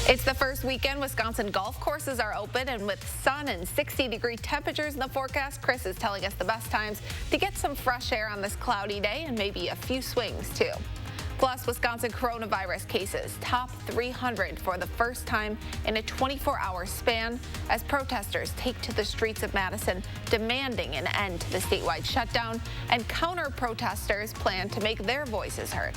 It's the first weekend Wisconsin golf courses are open, and with sun and 60-degree temperatures in the forecast, Chris is telling us the best times to get some fresh air on this cloudy day and maybe a few swings too. Plus, Wisconsin coronavirus cases top 300 for the first time in a 24-hour span as protesters take to the streets of Madison demanding an end to the statewide shutdown, and counter-protesters plan to make their voices heard.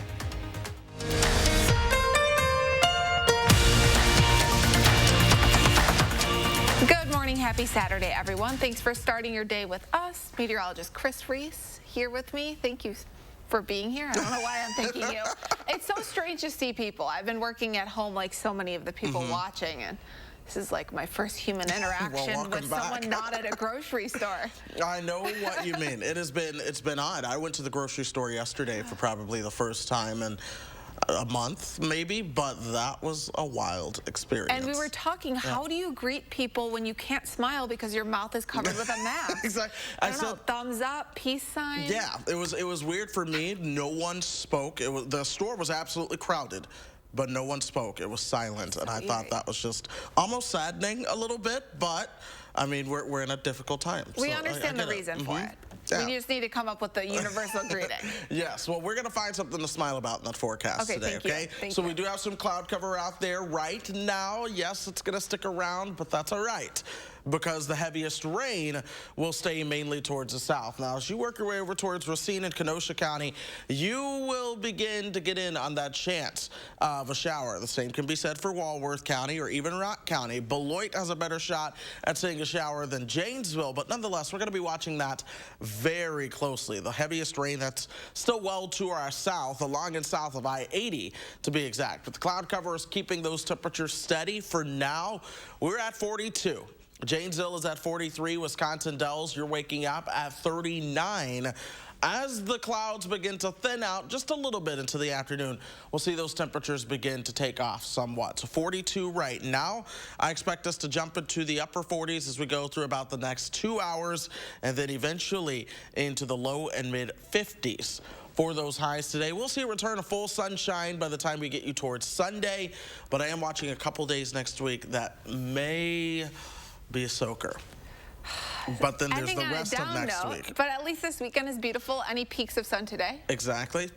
Good morning, happy Saturday, everyone. Thanks for starting your day with us. Meteorologist Chris Reese here with me. Thank you for being here. I don't know why I'm thanking you. It's so strange to see people. I've been working at home like so many of the people watching, and this is like my first human interaction with someone not at a grocery store. I know what you mean. It's been odd. I went to the grocery store yesterday for probably the first time in a month maybe, but that was a wild experience. And we were talking, how do you greet people when you can't smile because your mouth is covered with a mask? Exactly. I don't know, thumbs up, peace sign. Yeah, it was weird for me. No one spoke. The store was absolutely crowded, but no one spoke. It was silent, and I thought that was just almost saddening a little bit, but I mean, we're in a difficult time. We understand the reason for it. Yeah. We just need to come up with the universal greeting. Yes, well, we're going to find something to smile about in that forecast today, okay? Thank you. We do have some cloud cover out there right now. Yes, it's going to stick around, but that's all right, because the heaviest rain will stay mainly towards the south. Now, as you work your way over towards Racine and Kenosha County, you will begin to get in on that chance of a shower. The same can be said for Walworth County or even Rock County. Beloit has a better shot at seeing a shower than Janesville, but nonetheless, we're going to be watching that very closely. The heaviest rain that's still well to our south, along and south of I-80 to be exact. But the cloud cover is keeping those temperatures steady for now. We're at 42. Janesville is at 43. Wisconsin Dells, you're waking up at 39. As the clouds begin to thin out just a little bit into the afternoon, we'll see those temperatures begin to take off somewhat. So 42 right now. I expect us to jump into the upper 40s as we go through about the next 2 hours, and then eventually into the low and mid 50s. For those highs today, we'll see a return of full sunshine by the time we get you towards Sunday, but I am watching a couple days next week that may be a soaker. But then there's the rest of next week. But at least this weekend is beautiful. Any peaks of sun today? Exactly.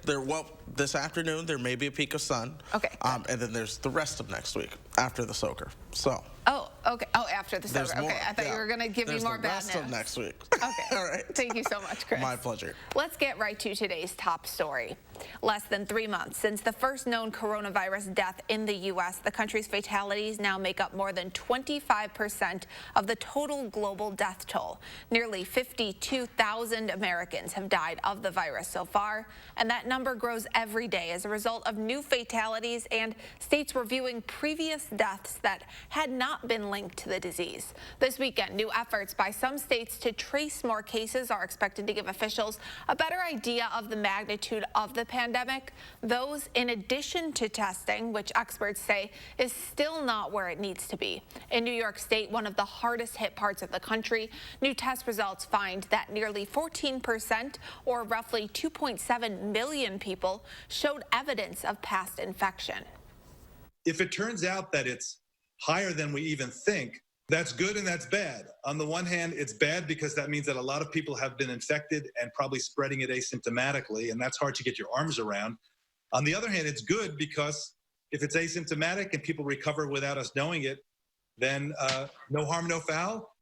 This afternoon there may be a peak of sun. Okay. And then there's the rest of next week after the soaker. So. Oh, okay. Oh, after the soaker. Okay. I thought you were going to give me more bad news. There's the rest of next week. Okay. All right. Thank you so much, Chris. My pleasure. Let's get right to today's top story. Less than 3 months since the first known coronavirus death in the U.S., the country's fatalities now make up more than 25% of the total global death toll. Nearly 52,000 Americans have died of the virus so far, and that number grows every day as a result of new fatalities and states reviewing previous deaths that had not been linked to the disease. This weekend, new efforts by some states to trace more cases are expected to give officials a better idea of the magnitude of the pandemic. Those in addition to testing, which experts say is still not where it needs to be. In New York State, one of the hardest hit parts of the country, new test results find that nearly 14%, or roughly 2.7 million people, showed evidence of past infection. If it turns out that it's higher than we even think, that's good and that's bad. On the one hand, it's bad because that means that a lot of people have been infected and probably spreading it asymptomatically, and that's hard to get your arms around. On the other hand, it's good because if it's asymptomatic and people recover without us knowing it, then no harm, no foul.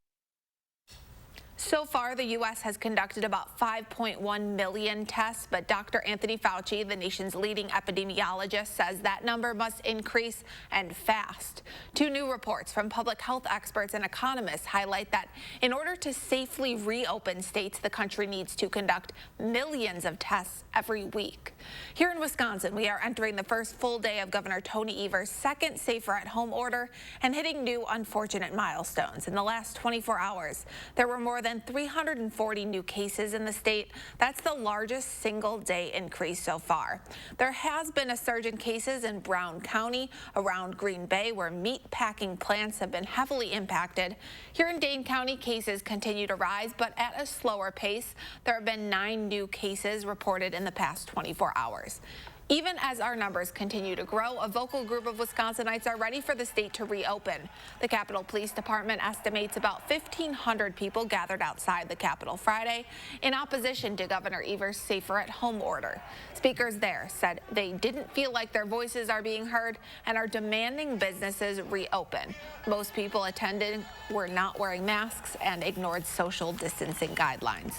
So far, the U.S. has conducted about 5.1 million tests, but Dr. Anthony Fauci, the nation's leading epidemiologist, says that number must increase and fast. Two new reports from public health experts and economists highlight that in order to safely reopen states, the country needs to conduct millions of tests every week. Here in Wisconsin, we are entering the first full day of Governor Tony Evers' second safer at home order and hitting new unfortunate milestones. In the last 24 hours, there were more than 340 new cases in the state. That's the largest single day increase so far. There has been a surge in cases in Brown County, around Green Bay, where meat packing plants have been heavily impacted. Here in Dane County, cases continue to rise, but at a slower pace. There have been 9 new cases reported in the past 24 hours. Even as our numbers continue to grow, a vocal group of Wisconsinites are ready for the state to reopen. The Capitol Police Department estimates about 1,500 people gathered outside the Capitol Friday in opposition to Governor Evers' safer-at-home order. Speakers there said they didn't feel like their voices are being heard and are demanding businesses reopen. Most people attending were not wearing masks and ignored social distancing guidelines.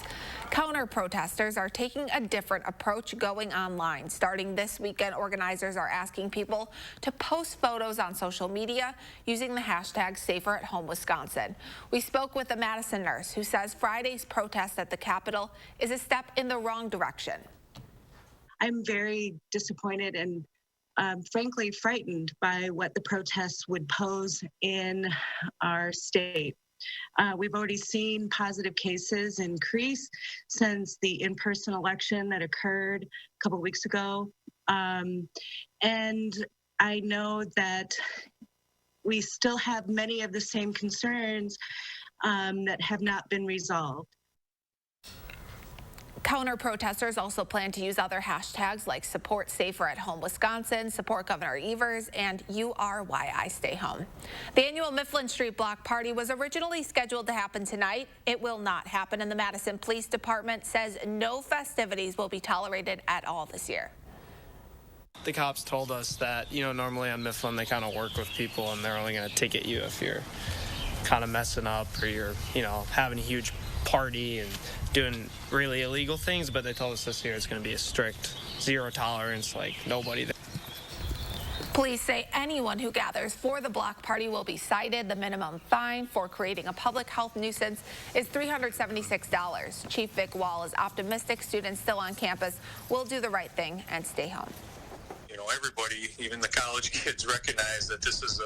Counter-protesters are taking a different approach going online. Starting this weekend, organizers are asking people to post photos on social media using the hashtag #SaferAtHomeWisconsin. We spoke with a Madison nurse who says Friday's protest at the Capitol is a step in the wrong direction. I'm very disappointed and frankly frightened by what the protests would pose in our state. We've already seen positive cases increase since the in-person election that occurred a couple weeks ago. And I know that we still have many of the same concerns that have not been resolved. Counter-protesters also plan to use other hashtags like support Safer at Home Wisconsin, support Governor Evers, and You Are Why I Stay Home. The annual Mifflin Street Block Party was originally scheduled to happen tonight. It will not happen, and the Madison Police Department says no festivities will be tolerated at all this year. The cops told us that, normally on Mifflin they kind of work with people and they're only going to ticket you if you're kind of messing up or you're, having a huge party and doing really illegal things, but they told us this year it's going to be a strict zero tolerance, like nobody there. Police say anyone who gathers for the block party will be cited. The minimum fine for creating a public health nuisance is $376. Chief Vic Wall is optimistic students still on campus will do the right thing and stay home. Everybody, even the college kids, recognize that this is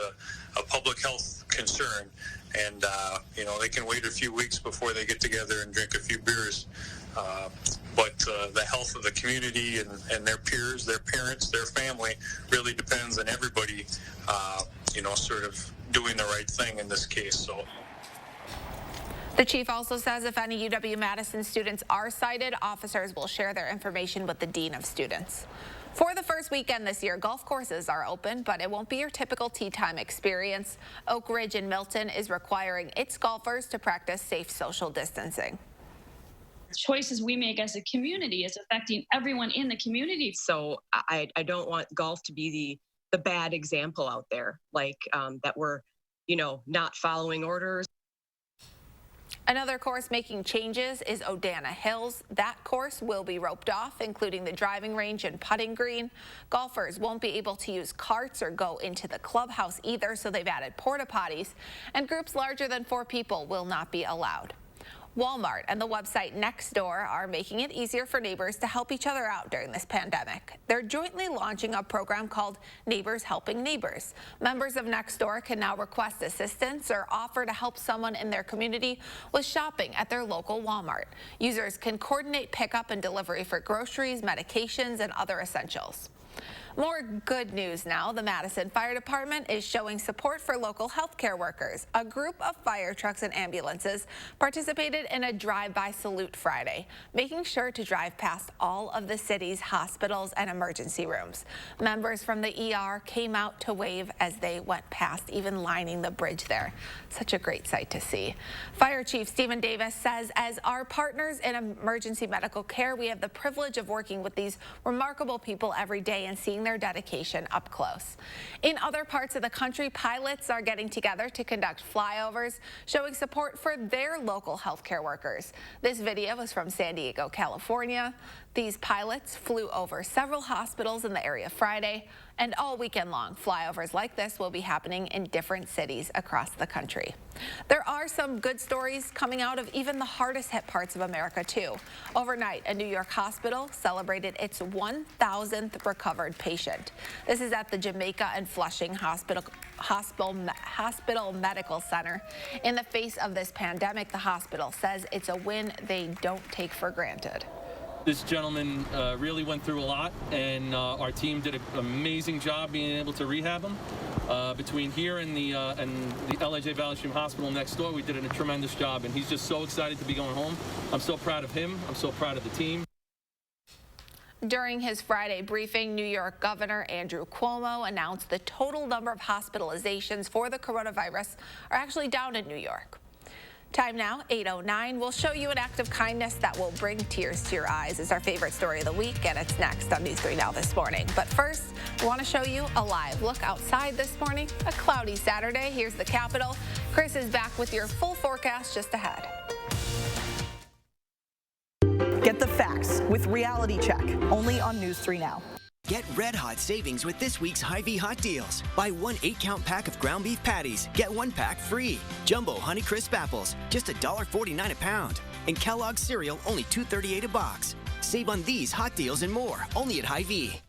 a public health concern, and they can wait a few weeks before they get together and drink a few beers, but the health of the community and their peers, their parents, their family really depends on everybody sort of doing the right thing in this case. So the chief also says if any UW-Madison students are cited, officers will share their information with the dean of students. For the first weekend this year, golf courses are open, but it won't be your typical tee time experience. Oak Ridge in Milton is requiring its golfers to practice safe social distancing. Choices we make as a community is affecting everyone in the community. So I don't want golf to be the bad example out there, like that we're, not following orders. Another course making changes is Odana Hills. That course will be roped off, including the driving range and putting green. Golfers won't be able to use carts or go into the clubhouse either, so they've added porta potties, and groups larger than 4 people will not be allowed. Walmart and the website Nextdoor are making it easier for neighbors to help each other out during this pandemic. They're jointly launching a program called Neighbors Helping Neighbors. Members of Nextdoor can now request assistance or offer to help someone in their community with shopping at their local Walmart. Users can coordinate pickup and delivery for groceries, medications, and other essentials. More good news now. The Madison Fire Department is showing support for local healthcare workers. A group of fire trucks and ambulances participated in a drive-by salute Friday, making sure to drive past all of the city's hospitals and emergency rooms. Members from the ER came out to wave as they went past, even lining the bridge there. Such a great sight to see. Fire Chief Stephen Davis says, as our partners in emergency medical care, we have the privilege of working with these remarkable people every day and seeing their dedication up close. In other parts of the country, pilots are getting together to conduct flyovers, showing support for their local healthcare workers. This video is from San Diego, California. These pilots flew over several hospitals in the area Friday, and all weekend long, flyovers like this will be happening in different cities across the country. There are some good stories coming out of even the hardest hit parts of America, too. Overnight, a New York hospital celebrated its 1,000th recovered patient. This is at the Jamaica and Flushing Hospital Medical Center. In the face of this pandemic, the hospital says it's a win they don't take for granted. This gentleman really went through a lot, and our team did an amazing job being able to rehab him. Between here and the LIJ Valley Stream Hospital next door, we did a tremendous job, and he's just so excited to be going home. I'm so proud of him. I'm so proud of the team. During his Friday briefing, New York Governor Andrew Cuomo announced the total number of hospitalizations for the coronavirus are actually down in New York. Time now, 8:09. We'll show you an act of kindness that will bring tears to your eyes. It's our favorite story of the week, and it's next on News 3 Now this morning. But first, we want to show you a live look outside this morning. A cloudy Saturday. Here's the Capitol. Chris is back with your full forecast just ahead. Get the facts with Reality Check, only on News 3 Now. Get red-hot savings with this week's Hy-Vee Hot Deals. Buy one 8-count pack of ground beef patties, get one pack free. Jumbo Honeycrisp apples, just $1.49 a pound. And Kellogg's cereal, only $2.38 a box. Save on these hot deals and more, only at Hy-Vee.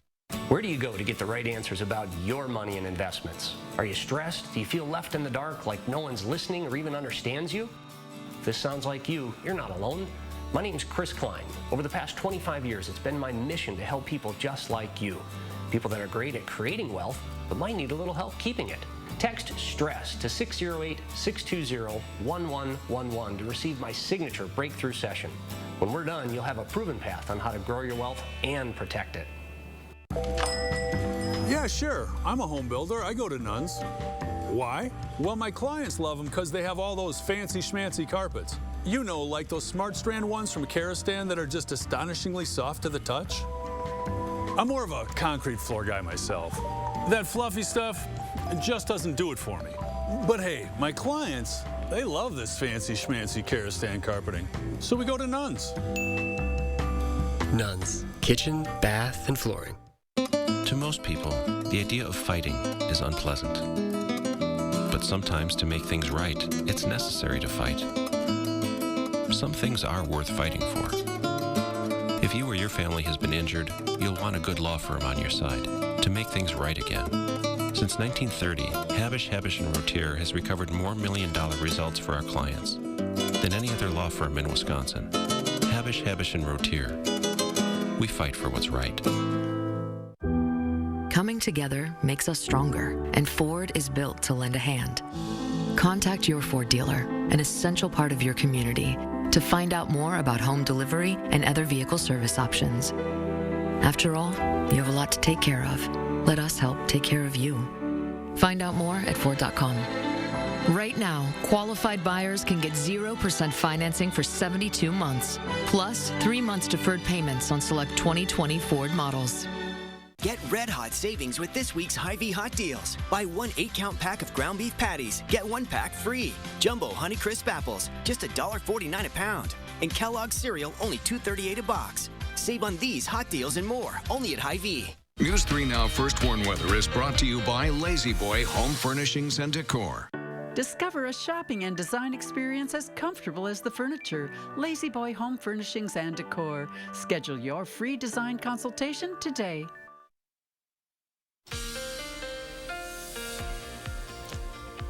Where do you go to get the right answers about your money and investments? Are you stressed? Do you feel left in the dark, like no one's listening or even understands you? If this sounds like you, you're not alone. My name's Chris Klein. Over the past 25 years, it's been my mission to help people just like you. People that are great at creating wealth, but might need a little help keeping it. Text STRESS to 608-620-1111 to receive my signature breakthrough session. When we're done, you'll have a proven path on how to grow your wealth and protect it. Yeah, sure. I'm a home builder. I go to Nuns. Why? Well, my clients love them because they have all those fancy schmancy carpets. You know, like those Smart Strand ones from Karastan that are just astonishingly soft to the touch. I'm more of a concrete floor guy myself. That fluffy stuff just doesn't do it for me. But hey, my clients, they love this fancy schmancy Karastan carpeting. So we go to Nuns. Nuns, kitchen, bath, and flooring. To most people, the idea of fighting is unpleasant. But sometimes to make things right, it's necessary to fight. Some things are worth fighting for. If you or your family has been injured, you'll want a good law firm on your side to make things right again. Since 1930, Habish, Rotier has recovered more million-dollar results for our clients than any other law firm in Wisconsin. Habish, Rotier. We fight for what's right. Coming together makes us stronger, and Ford is built to lend a hand. Contact your Ford dealer, an essential part of your community, to find out more about home delivery and other vehicle service options. After all, you have a lot to take care of. Let us help take care of you. Find out more at Ford.com. Right now, qualified buyers can get 0% financing for 72 months, plus 3 months deferred payments on select 2020 Ford models. Get red-hot savings with this week's Hy-Vee Hot Deals. Buy one 8-count pack of ground beef patties, get one pack free. Jumbo Honeycrisp apples, just $1.49 a pound. And Kellogg's cereal, only $2.38 a box. Save on these hot deals and more, only at Hy-Vee. News 3 Now First Warn Weather is brought to you by Lazy Boy Home Furnishings and Decor. Discover a shopping and design experience as comfortable as the furniture. Lazy Boy Home Furnishings and Decor. Schedule your free design consultation today.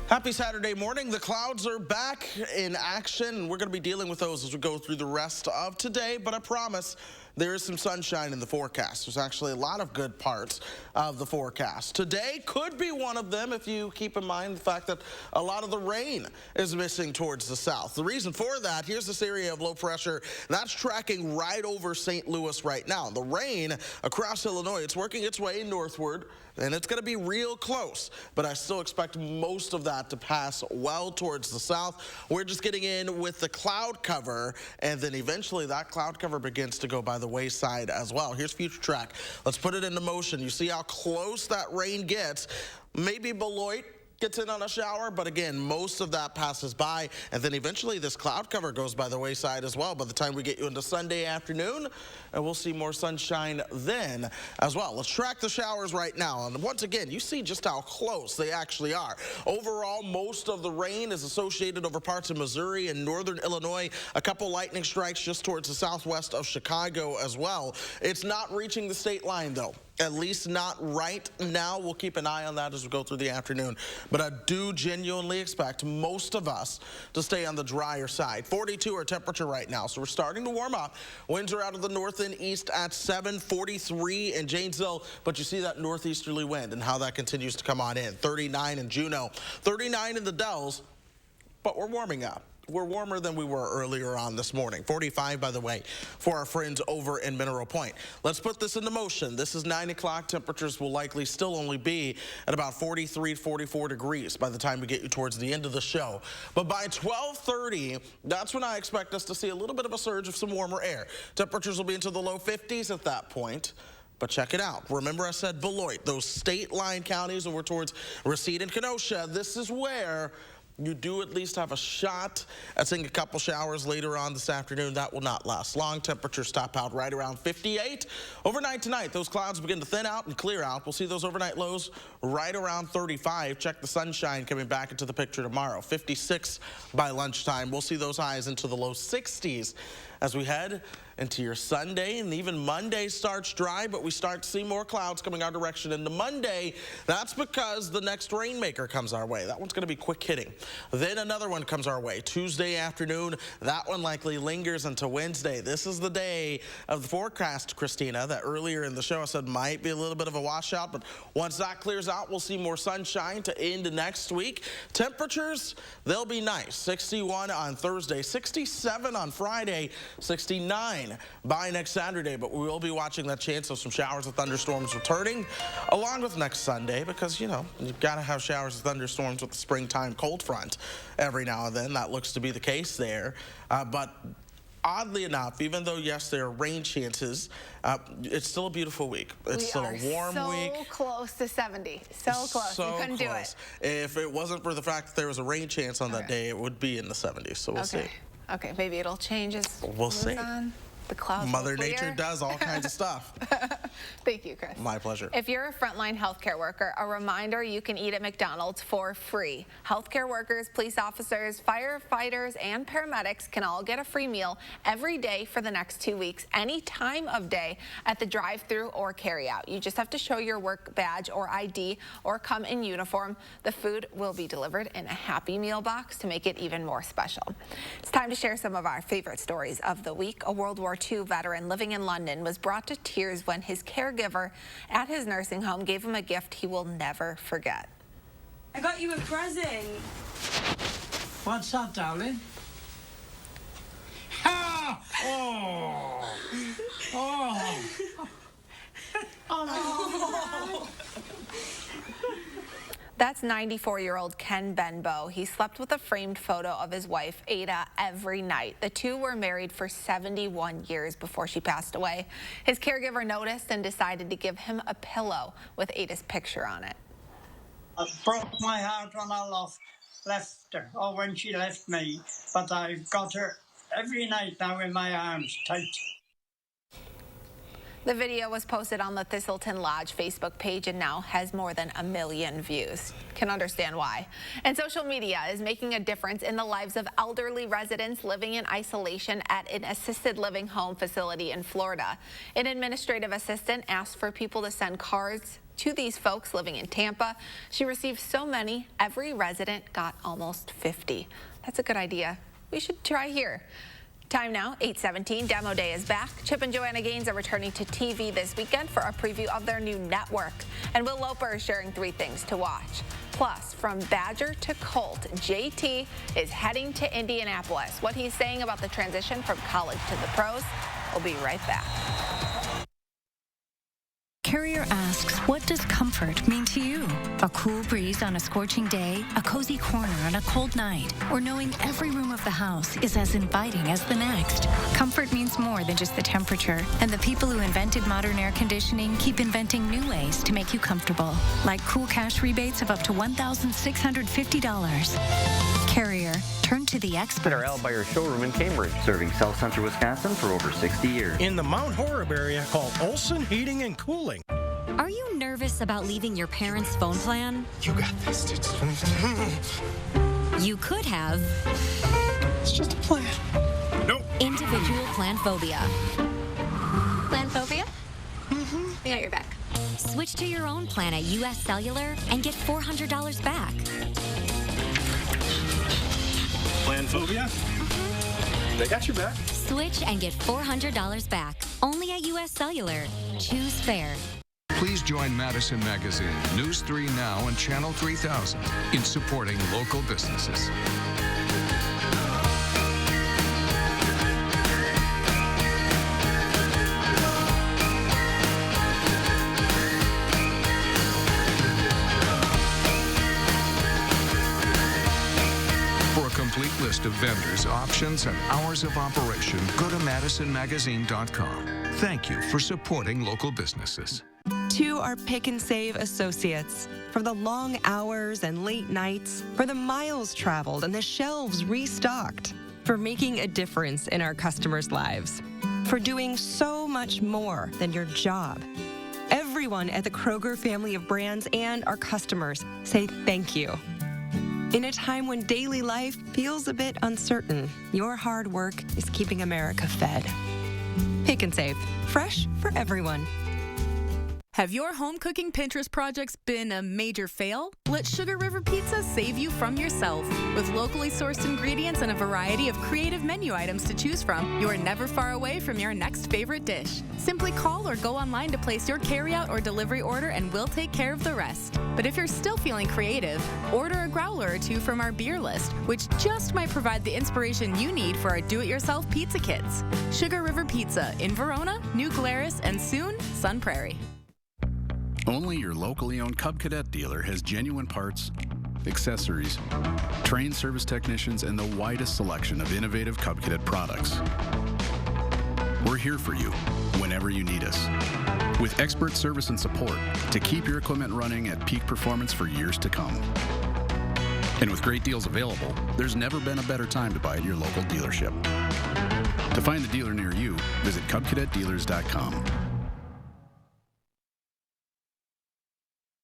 Happy Saturday morning. The clouds are back in action. We're going to be dealing with those as we go through the rest of today, but I promise there is some sunshine in the forecast. There's actually a lot of good parts of the forecast. Today could be one of them if you keep in mind the fact that a lot of the rain is missing towards the south. The reason for that, here's this area of low pressure that's tracking right over St. Louis right now. The rain across Illinois, it's working its way northward, and it's going to be real close, but I still expect most of that to pass well towards the south. We're just getting in with the cloud cover, and then eventually that cloud cover begins to go by the wayside as well. Here's Future Track. Let's put it into motion. You see how close that rain gets. Maybe Beloit gets in on a shower, but again, most of that passes by, and then eventually this cloud cover goes by the wayside as well. By the time we get you into Sunday afternoon, and we'll see more sunshine then as well. Let's track the showers right now, and once again, you see just how close they actually are. Overall, most of the rain is associated over parts of Missouri and northern Illinois. A couple lightning strikes just towards the southwest of Chicago as well. It's not reaching the state line though. At least not right now. We'll keep an eye on that as we go through the afternoon. But I do genuinely expect most of us to stay on the drier side. 42 our temperature right now, so we're starting to warm up. Winds are out of the north and east at 7, 43 in Janesville, but you see that northeasterly wind and how that continues to come on in. 39 in Juneau, 39 in the Dells, but we're warming up. we're warmer than we were earlier on this morning. 45, by the way, for our friends over in Mineral Point. Let's put this into motion. This is 9 o'clock. Temperatures will likely still only be at about 43, 44 degrees by the time we get you towards the end of the show. But by 12:30, that's when I expect us to see a little bit of a surge of some warmer air. Temperatures will be into the low 50s at that point. But check it out. Remember I said Beloit, those state line counties over towards Racine and Kenosha. This is where you do at least have a shot at seeing a couple showers later on this afternoon. That will not last long. Temperatures top out right around 58. Overnight tonight, those clouds begin to thin out and clear out. We'll see those overnight lows right around 35. Check the sunshine coming back into the picture tomorrow. 56 by lunchtime. We'll see those highs into the low 60s as we head into your Sunday, and even Monday starts dry, but we start to see more clouds coming our direction into Monday. That's because the next rainmaker comes our way. That one's going to be quick hitting. Then another one comes our way Tuesday afternoon. That one likely lingers until Wednesday. This is the day of the forecast, Christina, that earlier in the show I said might be a little bit of a washout, but once that clears out, we'll see more sunshine to end next week. Temperatures, they'll be nice. 61 on Thursday, 67 on Friday, 69 by next Saturday, but we will be watching that chance of some showers and thunderstorms returning along with next Sunday because, you know, you've got to have showers and thunderstorms with the springtime cold front every now and then. That looks to be the case there. But oddly enough, even though, yes, there are rain chances, it's still a beautiful week. It's still a warm week. So close to 70. So close. You couldn't do it. If it wasn't for the fact that there was a rain chance on that day, it would be in the 70s. So we'll see. Okay, maybe it'll change as we'll see. On. The clouds Mother Nature does all kinds of stuff. Thank you, Chris. My pleasure. If you're a frontline healthcare worker, a reminder, you can eat at McDonald's for free. Healthcare workers, police officers, firefighters, and paramedics can all get a free meal every day for the next 2 weeks, any time of day at the drive-thru or carry-out. You just have to show your work badge or ID or come in uniform. The food will be delivered in a Happy Meal box to make it even more special. It's time to share some of our favorite stories of the week. A World War II veteran living in London was brought to tears when his caregiver at his nursing home gave him a gift he will never forget. I got you a present. What's that, darling? Ah! Oh! Oh! Oh. That's 94-year-old Ken Benbow. He slept with a framed photo of his wife, Ada, every night. The two were married for 71 years before she passed away. His caregiver noticed and decided to give him a pillow with Ada's picture on it. I broke my heart when I left her, or when she left me, but I've got her every night now in my arms, tight. The video was posted on the Thistleton Lodge Facebook page and now has more than 1 million views. Can understand why. And social media is making a difference in the lives of elderly residents living in isolation at an assisted living home facility in Florida. An administrative assistant asked for people to send cards to these folks living in Tampa. She received so many, every resident got almost 50. That's a good idea. We should try here. Time now, 8:17. Demo Day is back. Chip and Joanna Gaines are returning to TV this weekend for a preview of their new network. And Will Loper is sharing 3 things to watch. Plus, from Badger to Colt, JT is heading to Indianapolis. What he's saying about the transition from college to the pros. We'll be right back. Carrier asks, what does comfort mean to you? A cool breeze on a scorching day, a cozy corner on a cold night, or knowing every room of the house is as inviting as the next? Comfort means more than just the temperature, and the people who invented modern air conditioning keep inventing new ways to make you comfortable, like cool cash rebates of up to $1,650. Carrier, turn to the experts. Our Al Bayer showroom in Cambridge, serving South Central Wisconsin for over 60 years. In the Mount Horeb area, called Olson Heating and Cooling. Are you nervous about leaving your parents' phone plan? You got this. You could have. It's just a plan. Nope. Individual plan phobia. Plan phobia? Mm-hmm. We got your back. Switch to your own plan at US Cellular and get $400 back. Plan phobia? Mm-hmm. They got your back. Switch and get $400 back. Only at US Cellular. Choose fair. Please join Madison Magazine, News 3 Now, and Channel 3000 in supporting local businesses. complete list of vendors, options, and hours of operation, go to madisonmagazine.com. Thank you for supporting local businesses. To our Pick and Save associates, for the long hours and late nights, for the miles traveled and the shelves restocked, for making a difference in our customers' lives, for doing so much more than your job. Everyone at the Kroger family of brands and our customers say thank you. In a time when daily life feels a bit uncertain, your hard work is keeping America fed. Pick and Save, fresh for everyone. Have your home cooking Pinterest projects been a major fail? Let Sugar River Pizza save you from yourself. With locally sourced ingredients and a variety of creative menu items to choose from, you are never far away from your next favorite dish. Simply call or go online to place your carryout or delivery order and we'll take care of the rest. But if you're still feeling creative, order a growler or two from our beer list, which just might provide the inspiration you need for our do-it-yourself pizza kits. Sugar River Pizza in Verona, New Glarus, and soon, Sun Prairie. Only your locally owned Cub Cadet dealer has genuine parts, accessories, trained service technicians, and the widest selection of innovative Cub Cadet products. We're here for you whenever you need us, with expert service and support to keep your equipment running at peak performance for years to come. And with great deals available, there's never been a better time to buy at your local dealership. To find the dealer near you, visit CubCadetDealers.com.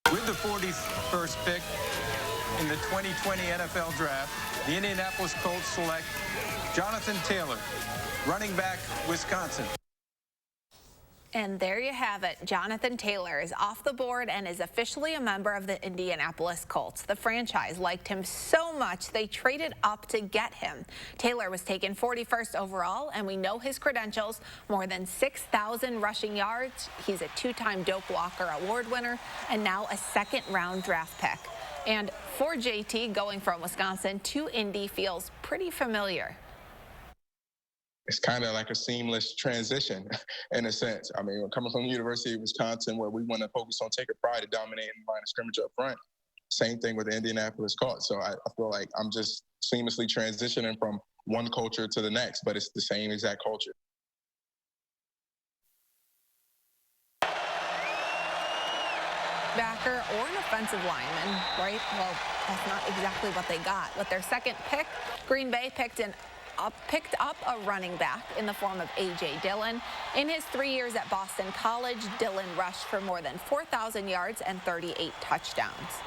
With the 41st pick in the 2020 NFL Draft, the Indianapolis Colts select Jonathan Taylor, running back, Wisconsin. And there you have it. Jonathan Taylor is off the board and is officially a member of the Indianapolis Colts. The franchise liked him so much they traded up to get him. Taylor was taken 41st overall, and we know his credentials: more than 6,000 rushing yards. He's a two-time Doak Walker Award winner and now a second-round draft pick. And for JT, going from Wisconsin to Indy feels pretty familiar. It's kind of like a seamless transition in a sense. I mean, coming from the University of Wisconsin, where we want to focus on taking pride in dominating the line of scrimmage up front, same thing with the Indianapolis Colts. So I feel like I'm just seamlessly transitioning from one culture to the next, but it's the same exact culture. Backer or an offensive lineman, right? Well, that's not exactly what they got. With their second pick, Green Bay picked up a running back in the form of A.J. Dillon. In his 3 years at Boston College, Dillon rushed for more than 4,000 yards and 38 touchdowns.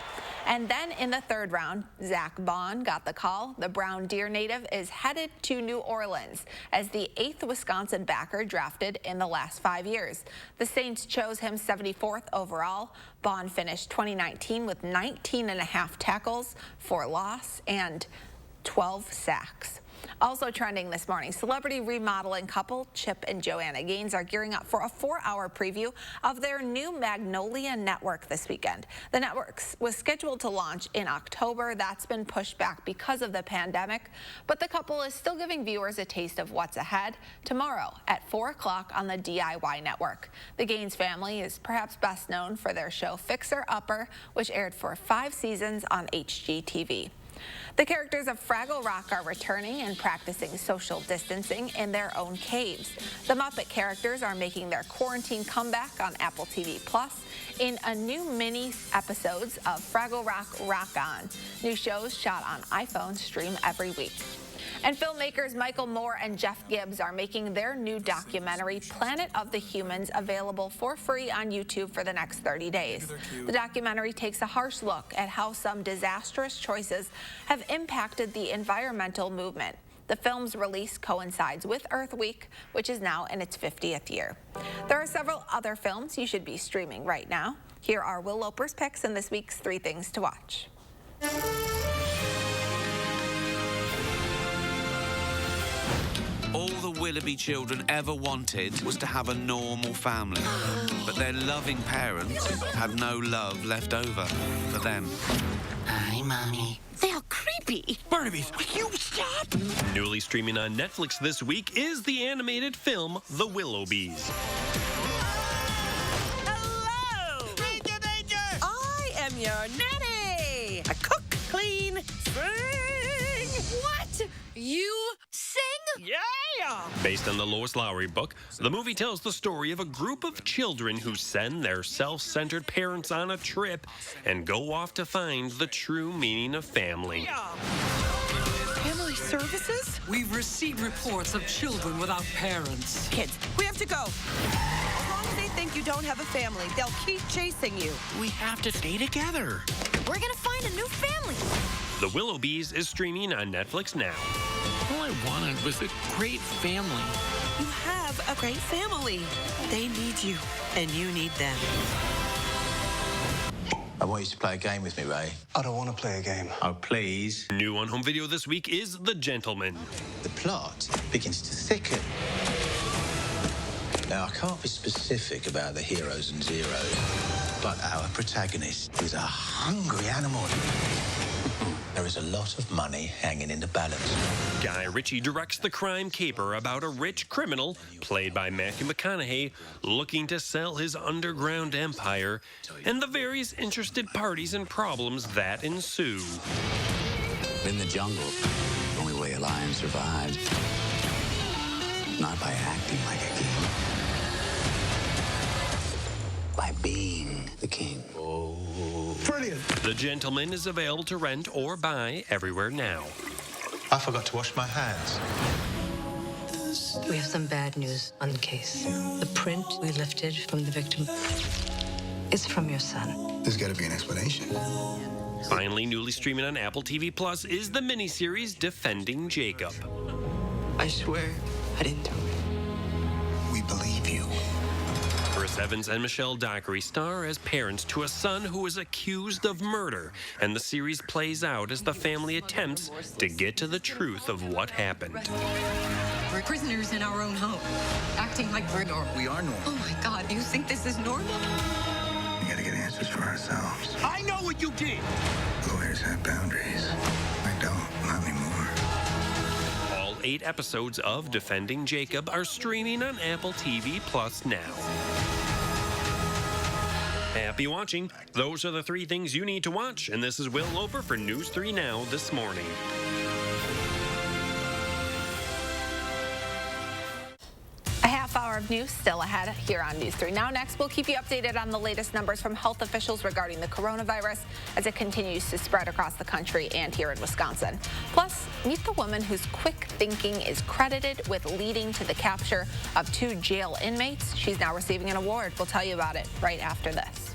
And then in the third round, Zach Bond got the call. The Brown Deer native is headed to New Orleans as the 8th Wisconsin backer drafted in the last 5 years. The Saints chose him 74th overall. Bond finished 2019 with 19.5 tackles for loss and 12 sacks. Also trending this morning, celebrity remodeling couple Chip and Joanna Gaines are gearing up for a 4-hour preview of their new Magnolia network this weekend. The network was scheduled to launch in October. That's been pushed back because of the pandemic, but the couple is still giving viewers a taste of what's ahead tomorrow at 4 o'clock on the DIY network. The Gaines family is perhaps best known for their show Fixer Upper, which aired for 5 seasons on HGTV. The characters of Fraggle Rock are returning and practicing social distancing in their own caves. The Muppet characters are making their quarantine comeback on Apple TV Plus in a new mini episodes of Fraggle Rock Rock On. New shows shot on iPhone stream every week. And filmmakers Michael Moore and Jeff Gibbs are making their new documentary, Planet of the Humans, available for free on YouTube for the next 30 days. The documentary takes a harsh look at how some disastrous choices have impacted the environmental movement. The film's release coincides with Earth Week, which is now in its 50th year. There are several other films you should be streaming right now. Here are Will Loper's picks in this week's 3 Things to Watch. All the Willoughby children ever wanted was to have a normal family. But their loving parents had no love left over for them. Hi, Mommy. They are creepy. Barnaby's, will you stop? Newly streaming on Netflix this week is the animated film The Willoughbys. Hello! Danger, danger! I am your nanny. I cook, clean, sing. What? You sing? Yeah! Based on the Lois Lowry book, the movie tells the story of a group of children who send their self-centered parents on a trip and go off to find the true meaning of family. Family services? We've received reports of children without parents. Kids, we have to go. As long as they think you don't have a family, they'll keep chasing you. We have to stay together. We're gonna find a new family. The Willoughbys is streaming on Netflix now. All I wanted was a great family. You have a great family. They need you, and you need them. I want you to play a game with me, Ray. I don't want to play a game. Oh, please. New on home video this week is The Gentleman. The plot begins to thicken. Now, I can't be specific about the heroes and zeros, but our protagonist is a hungry animal. There is a lot of money hanging in the balance. Guy Ritchie directs the crime caper about a rich criminal, played by Matthew McConaughey, looking to sell his underground empire, and the various interested parties and problems that ensue. In the jungle, the only way a lion survives, not by acting like a king, by being the king. Oh. Brilliant. The Gentleman is available to rent or buy everywhere now. I forgot to wash my hands. We have some bad news on the case. The print we lifted from the victim is from your son. There's got to be an explanation. Finally, newly streaming on Apple TV Plus is the miniseries Defending Jacob. I swear I didn't do it. We believe you. Chris Evans and Michelle Dockery star as parents to a son who is accused of murder, and the series plays out as the family attempts to get to the truth of what happened. We're prisoners in our own home, acting like we're normal. We are normal. Oh my God, you think this is normal? We gotta get answers for ourselves. I know what you did! Lawyers have boundaries. I don't, not anymore. All 8 episodes of Defending Jacob are streaming on Apple TV Plus now. Happy watching. Those are the 3 things you need to watch, and this is Will Loper for News 3 Now this morning. A half hour of news still ahead here on News 3 Now. Next, we'll keep you updated on the latest numbers from health officials regarding the coronavirus as it continues to spread across the country and here in Wisconsin. Plus, meet the woman whose quick thinking is credited with leading to the capture of 2 jail inmates. She's now receiving an award. We'll tell you about it right after this.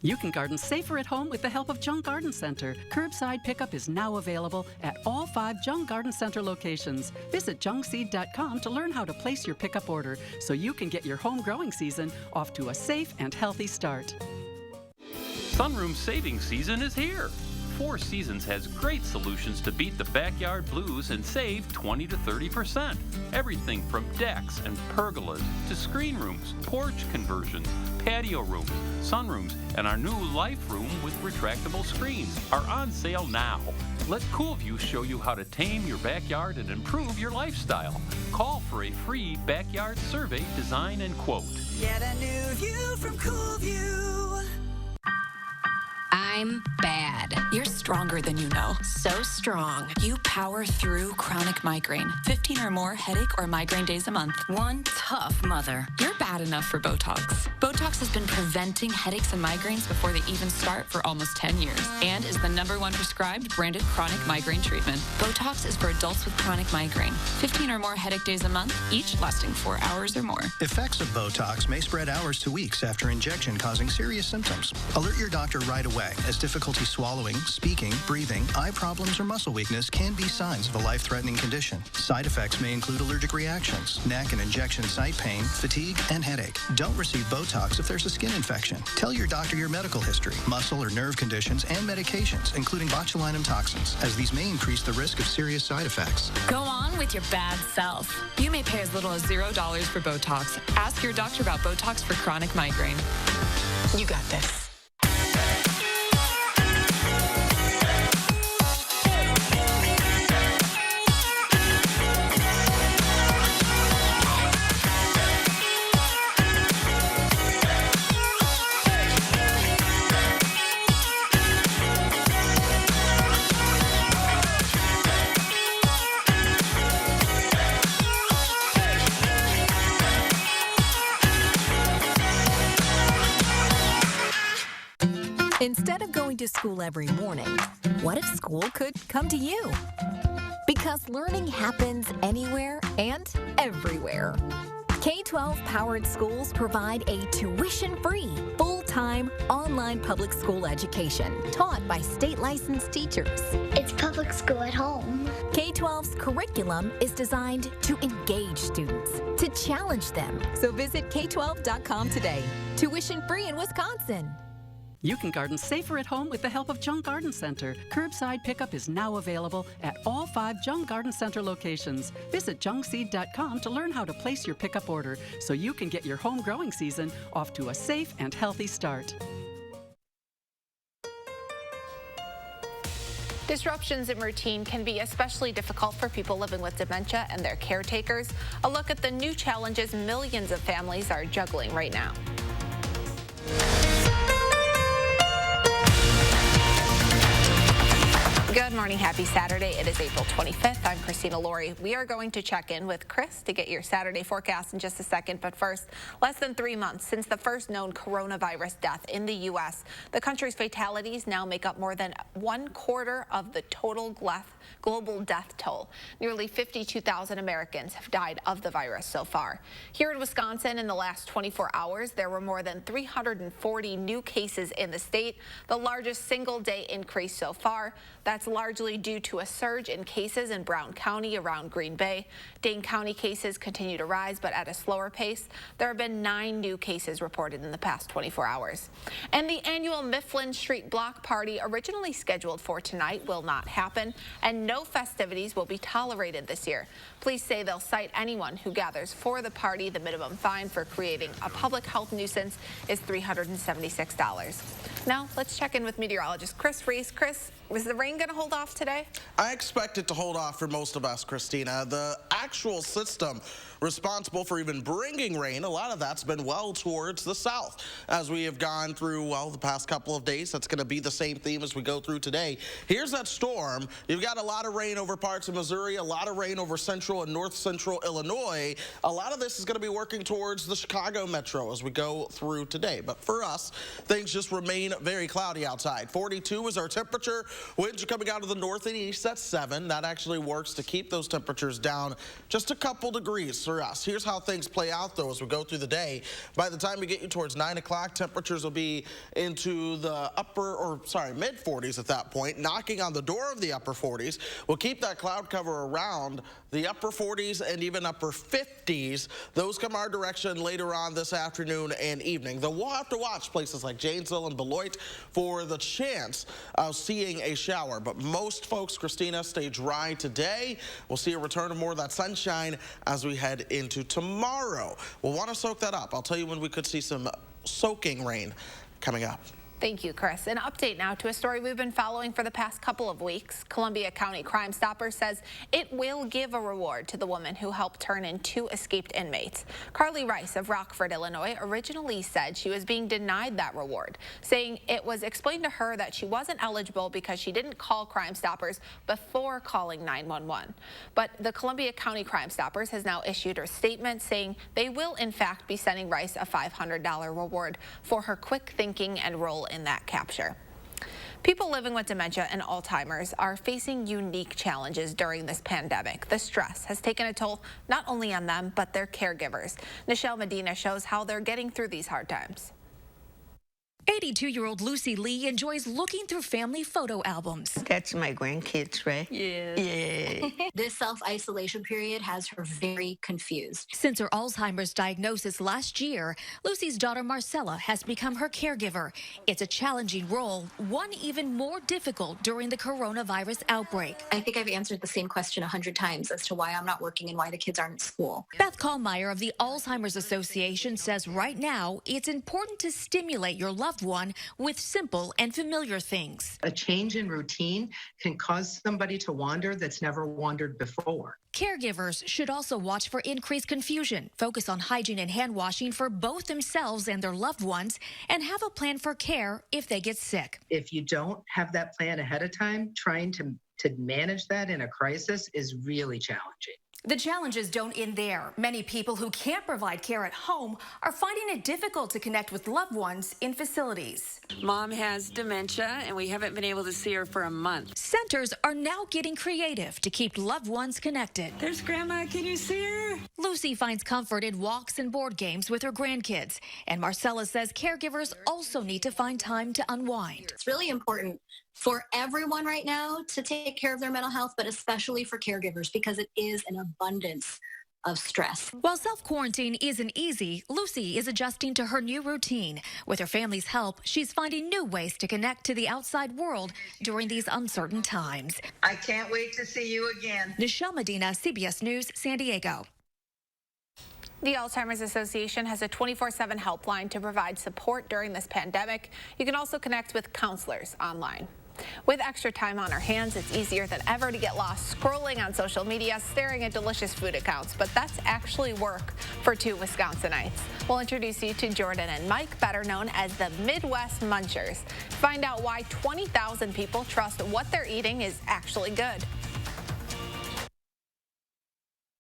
You can garden safer at home with the help of Jung Garden Center. Curbside pickup is now available at all 5 Jung Garden Center locations. Visit jungseed.com to learn how to place your pickup order so you can get your home growing season off to a safe and healthy start. Sunroom saving season is here. Four Seasons has great solutions to beat the backyard blues and save 20 to 30%. Everything from decks and pergolas to screen rooms, porch conversions, patio rooms, sunrooms, and our new life room with retractable screens are on sale now. Let CoolView show you how to tame your backyard and improve your lifestyle. Call for a free backyard survey, design, and quote. Get a new view from CoolView. I'm bad. You're stronger than you know. So strong. You power through chronic migraine. 15 or more headache or migraine days a month. One tough mother. You're bad enough for Botox. Botox has been preventing headaches and migraines before they even start for almost 10 years and is the #1 prescribed branded chronic migraine treatment. Botox is for adults with chronic migraine. 15 or more headache days a month, each lasting 4 hours or more. Effects of Botox may spread hours to weeks after injection, causing serious symptoms. Alert your doctor right away, as difficulty swallowing, speaking, breathing, eye problems, or muscle weakness can be signs of a life-threatening condition. Side effects may include allergic reactions, neck and injection site pain, fatigue, and headache. Don't receive Botox if there's a skin infection. Tell your doctor your medical history, muscle or nerve conditions, and medications, including botulinum toxins, as these may increase the risk of serious side effects. Go on with your bad self. You may pay as little as $0 for Botox. Ask your doctor about Botox for chronic migraine. You got this. Instead of going to school every morning, what if school could come to you? Because learning happens anywhere and everywhere. K-12 powered schools provide a tuition-free, full-time, online public school education taught by state licensed teachers. It's public school at home. K-12's curriculum is designed to engage students, to challenge them. So visit K12.com today. Tuition-free in Wisconsin. You can garden safer at home with the help of Junk Garden Center. Curbside pickup is now available at all 5 Junk Garden Center locations. Visit junkseed.com to learn how to place your pickup order so you can get your home growing season off to a safe and healthy start. Disruptions in routine can be especially difficult for people living with dementia and their caretakers. A look at the new challenges millions of families are juggling right now. Good morning. Happy Saturday. It is April 25th. I'm Christina Laurie. We are going to check in with Chris to get your Saturday forecast in just a second. But first, less than 3 months since the first known coronavirus death in the U.S., the country's fatalities now make up more than 1/4 of the total global death toll. Nearly 52,000 Americans have died of the virus so far. Here in Wisconsin, in the last 24 hours, there were more than 340 new cases in the state, the largest single-day increase so far. That's largely due to a surge in cases in Brown County around Green Bay. Dane County cases continue to rise, but at a slower pace. There have been 9 new cases reported in the past 24 hours. And the annual Mifflin Street Block Party, originally scheduled for tonight, will not happen, and no festivities will be tolerated this year. Police say they'll cite anyone who gathers for the party. The minimum fine for creating a public health nuisance is $376. Now, let's check in with meteorologist Chris Reese. Chris, was the rain going to hold off today? I expect it to hold off for most of us, Christina. The actual system responsible for even bringing rain, a lot of that's been well towards the south. As we have gone through, well, the past couple of days, that's going to be the same theme as we go through today. Here's that storm. You've got a lot of rain over parts of Missouri, a lot of rain over central and north central Illinois. A lot of this is going to be working towards the Chicago metro as we go through today. But for us, things just remain very cloudy outside. 42 is our temperature. Winds are coming out of the north and east at 7. That actually works to keep those temperatures down just a couple degrees for us. Here's how things play out, though, as we go through the day. By the time we get you towards 9 o'clock, temperatures will be into the mid 40s at that point, knocking on the door of the upper 40s. We'll keep that cloud cover around the upper 40s and even upper 50s. Those come our direction later on this afternoon and evening. Though we'll have to watch places like Janesville and Beloit for the chance of seeing a shower. But most folks, Christina, stay dry today. We'll see a return of more of that sunshine as we head into tomorrow. We'll want to soak that up. I'll tell you when we could see some soaking rain coming up. Thank you, Chris. An update now to a story we've been following for the past couple of weeks. Columbia County Crime Stoppers says it will give a reward to the woman who helped turn in 2 escaped inmates. Carly Rice of Rockford, Illinois, originally said she was being denied that reward, saying it was explained to her that she wasn't eligible because she didn't call Crime Stoppers before calling 911. But the Columbia County Crime Stoppers has now issued a statement saying they will, in fact, be sending Rice a $500 reward for her quick thinking and role in that capture. People living with dementia and Alzheimer's are facing unique challenges during this pandemic. The stress has taken a toll not only on them, but their caregivers. Nichelle Medina shows how they're getting through these hard times. 82-year-old Lucy Lee enjoys looking through family photo albums. That's my grandkids, right? Yeah. Yay. This self-isolation period has her very confused. Since her Alzheimer's diagnosis last year, Lucy's daughter Marcella has become her caregiver. It's a challenging role, one even more difficult during the coronavirus outbreak. I think I've answered the same question 100 times as to why I'm not working and why the kids aren't at school. Beth Kallmeyer of the Alzheimer's Association says right now it's important to stimulate your loved one with simple and familiar things. A change in routine can cause somebody to wander that's never wandered before. Caregivers should also watch for increased confusion, focus on hygiene and hand washing for both themselves and their loved ones, and have a plan for care if they get sick. If you don't have that plan ahead of time, trying to manage that in a crisis is really challenging. The challenges don't end there. Many people who can't provide care at home are finding it difficult to connect with loved ones in facilities. Mom has dementia, and we haven't been able to see her for a month. Centers are now getting creative to keep loved ones connected. There's Grandma. Can you see her? Lucy finds comfort in walks and board games with her grandkids. And Marcella says caregivers also need to find time to unwind. It's really important for everyone right now to take care of their mental health, but especially for caregivers, because it is an abundance of stress. While self-quarantine isn't easy, Lucy is adjusting to her new routine. With her family's help, she's finding new ways to connect to the outside world during these uncertain times. I can't wait to see you again. Nichelle Medina, CBS News, San Diego. The Alzheimer's Association has a 24/7 helpline to provide support during this pandemic. You can also connect with counselors online. With extra time on our hands, it's easier than ever to get lost scrolling on social media, staring at delicious food accounts. But that's actually work for two Wisconsinites. We'll introduce you to Jordan and Mike, better known as the Midwest Munchers. Find out why 20,000 people trust what they're eating is actually good.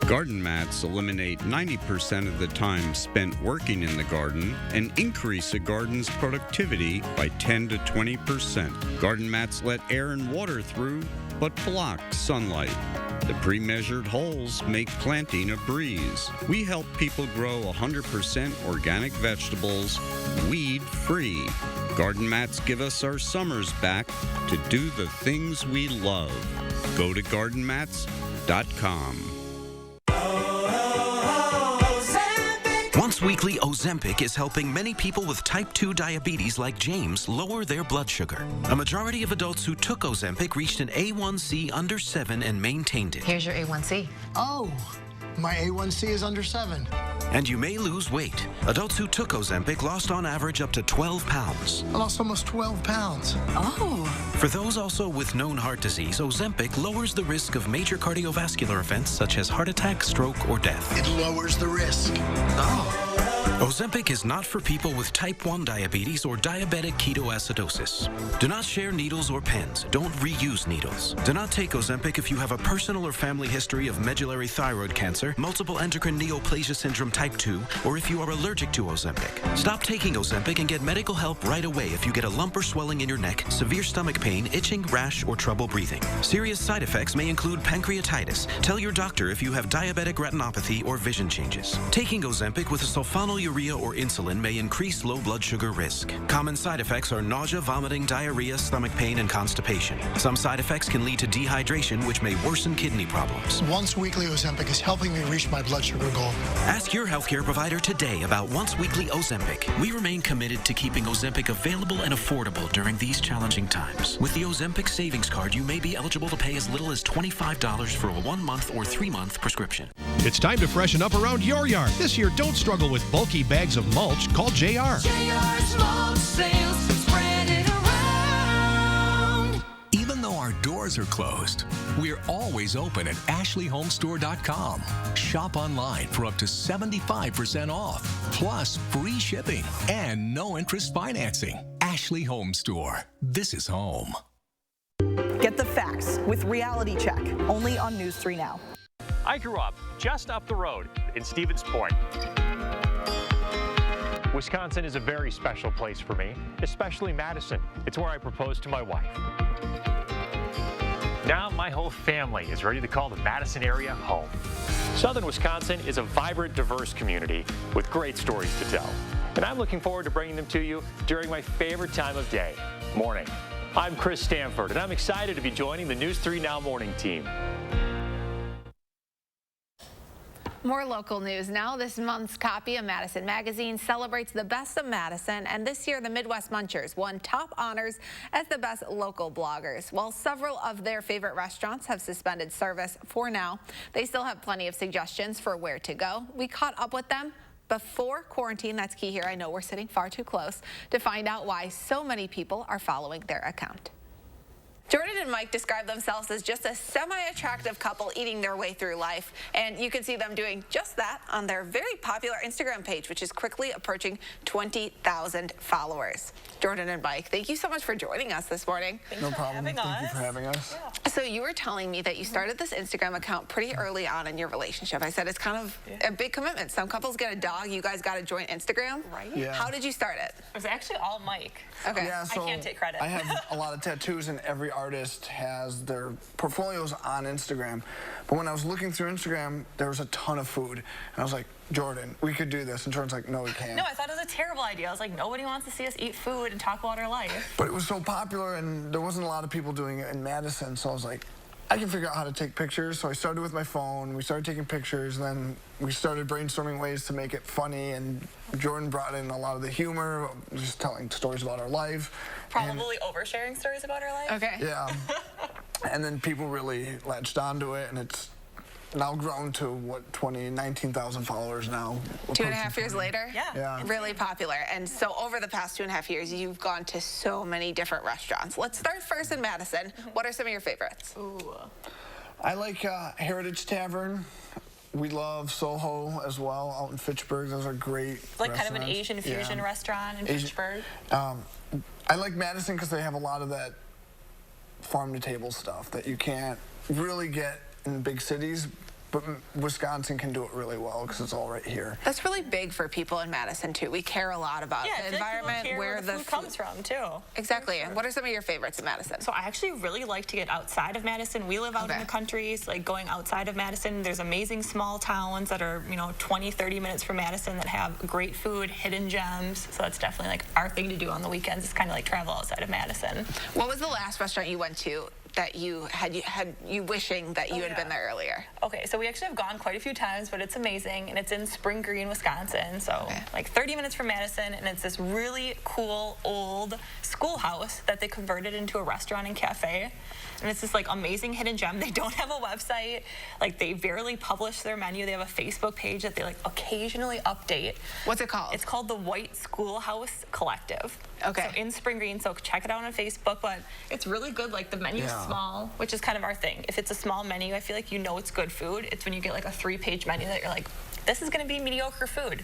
Garden mats eliminate 90% of the time spent working in the garden and increase a garden's productivity by 10 to 20%. Garden mats let air and water through, but block sunlight. The pre-measured holes make planting a breeze. We help people grow 100% organic vegetables, weed-free. Garden mats give us our summers back to do the things we love. Go to gardenmats.com. Once weekly Ozempic is helping many people with type 2 diabetes like James lower their blood sugar. A majority of adults who took Ozempic reached an A1C under 7 and maintained it. Here's your A1C. Oh, my A1C is under 7. And you may lose weight. Adults who took Ozempic lost on average up to 12 pounds. I lost almost 12 pounds. Oh. For those also with known heart disease, Ozempic lowers the risk of major cardiovascular events such as heart attack, stroke, or death. It lowers the risk. Oh. Ozempic is not for people with type 1 diabetes or diabetic ketoacidosis. Do not share needles or pens. Don't reuse needles. Do not take Ozempic if you have a personal or family history of medullary thyroid cancer, multiple endocrine neoplasia syndrome type 2, or if you are allergic to Ozempic. Stop taking Ozempic and get medical help right away if you get a lump or swelling in your neck, severe stomach pain, itching, rash, or trouble breathing. Serious side effects may include pancreatitis. Tell your doctor if you have diabetic retinopathy or vision changes. Taking Ozempic with a sulfonylurea or insulin may increase low blood sugar risk. Common side effects are nausea, vomiting, diarrhea, stomach pain, and constipation. Some side effects can lead to dehydration, which may worsen kidney problems. Once weekly Ozempic is helping me reach my blood sugar goal. Ask your healthcare provider today about once weekly Ozempic. We remain committed to keeping Ozempic available and affordable during these challenging times. With the Ozempic Savings Card, you may be eligible to pay as little as $25 for a 1-month or 3-month prescription. It's time to freshen up around your yard. This year, don't struggle with bulky bags of mulch. Call JR. JR's mulch sales, spread it around. Even though our doors are closed, we're always open at ashleyhomestore.com. Shop online for up to 75% off, plus free shipping and no interest financing. Ashley Home Store. This is home. Get the facts with Reality Check, only on News 3 Now. I grew up just up the road in Stevens Point. Wisconsin is a very special place for me, especially Madison. It's where I proposed to my wife. Now my whole family is ready to call the Madison area home. Southern Wisconsin is a vibrant, diverse community with great stories to tell. And I'm looking forward to bringing them to you during my favorite time of day, morning. I'm Chris Stanford, and I'm excited to be joining the News 3 Now morning team. More local news now. This month's copy of Madison Magazine celebrates the best of Madison, and this year the Midwest Munchers won top honors as the best local bloggers. While several of their favorite restaurants have suspended service for now, they still have plenty of suggestions for where to go. We caught up with them before quarantine. That's key here. I know we're sitting far too close to find out why so many people are following their account. Jordan and Mike describe themselves as just a semi-attractive couple eating their way through life, and you can see them doing just that on their very popular Instagram page, which is quickly approaching 20,000 followers. Jordan and Mike, thank you so much for joining us this morning. No problem. Thank you for having us. So you were telling me that you started this Instagram account pretty early on in your relationship. I said it's kind of a big commitment. Some couples get a dog. You guys got a joint Instagram. Right. Yeah. How did you start it? It was actually all Mike. Okay. Yeah, so I can't take credit. I have a lot of tattoos, and every artist has their portfolios on Instagram. But when I was looking through Instagram, there was a ton of food. And I was like, Jordan, we could do this. And Jordan's like, no, we can't. No, I thought it was a terrible idea. I was like, nobody wants to see us eat food and talk about our life. But it was so popular, and there wasn't a lot of people doing it in Madison. So I was like, I can figure out how to take pictures. So I started with my phone. We started taking pictures, and then we started brainstorming ways to make it funny. And Jordan brought in a lot of the humor, just telling stories about our life. Probably oversharing stories about our life. Okay. Yeah. And then people really latched onto it, and it's now grown to, what, 19,000 followers now. 2.5 years later? Yeah. Really popular. And so over the past 2.5 years, you've gone to so many different restaurants. Let's start first in Madison. What are some of your favorites? Ooh. I like Heritage Tavern. We love Soho as well, out in Fitchburg. Those are great Like kind of an Asian fusion restaurant in Fitchburg. I like Madison because they have a lot of that farm-to-table stuff that you can't really get in big cities, but Wisconsin can do it really well because it's all right here. That's really big for people in Madison, too. We care a lot about the environment, where the food comes from, too. Exactly. And what are some of your favorites in Madison? So I actually really like to get outside of Madison. We live out in the country, so like going outside of Madison, there's amazing small towns that are, 20, 30 minutes from Madison that have great food, hidden gems. So that's definitely like our thing to do on the weekends. It's kind of like travel outside of Madison. What was the last restaurant you went to that you had wishing that you had been there earlier? Okay, so we actually have gone quite a few times, but it's amazing, and it's in Spring Green, Wisconsin, so like 30 minutes from Madison, and it's this really cool old schoolhouse that they converted into a restaurant and cafe. And it's this like amazing hidden gem. They don't have a website. Like they barely publish their menu. They have a Facebook page that they like occasionally update. What's it called? It's called the White Schoolhouse Collective. Okay. So in Spring Green, so check it out on Facebook, but it's really good. Like the menu's small, which is kind of our thing. If it's a small menu, I feel like it's good food. It's when you get like a 3-page menu that you're like, this is gonna be mediocre food.